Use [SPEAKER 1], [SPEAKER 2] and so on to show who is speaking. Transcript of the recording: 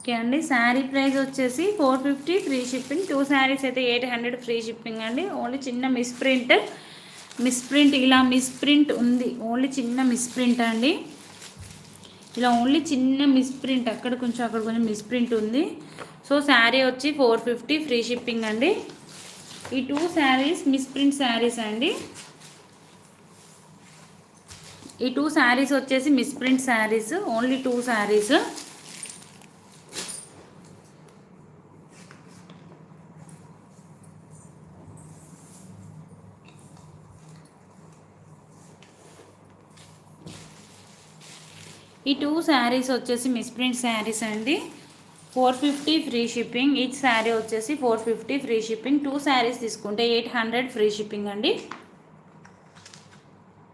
[SPEAKER 1] Okay అండి. Sari price వచ్చేసి 450 free shipping. 2 saris అయితే 800 ఫ్రీ షిప్పింగ్ అండి. ఓన్లీ చిన్న మిస్ప్రింట్ ఇలా మిస్ప్రింట్ ఉంది. ఓన్లీ చిన్న మిస్ప్రింట్ అండి. ఇలా ఓన్లీ చిన్న మిస్ప్రింట్ అక్కడ కొంచెం మిస్ప్రింట్ ఉంది. సో శారీ వచ్చి 450 ఫ్రీ షిప్పింగ్ అండి. ఈ 2 శారీస్ మిస్ప్రింట్ శారీస్ అండి. ఈ 2 శారీస్ వచ్చేసి మిస్ప్రింట్ శారీస్. ఓన్లీ 2 శారీస్. ఈ 2 శారీస్ వచ్చేసి మిస్ప్రింట్ శారీస్ అండి. 450 ఫ్రీ షిప్పింగ్. ఈచ్ శారీ వచ్చేసి 450 ఫ్రీ షిప్పింగ్. 2 శారీస్ తీసుకుంటే 800 ఫ్రీ షిప్పింగ్ అండి.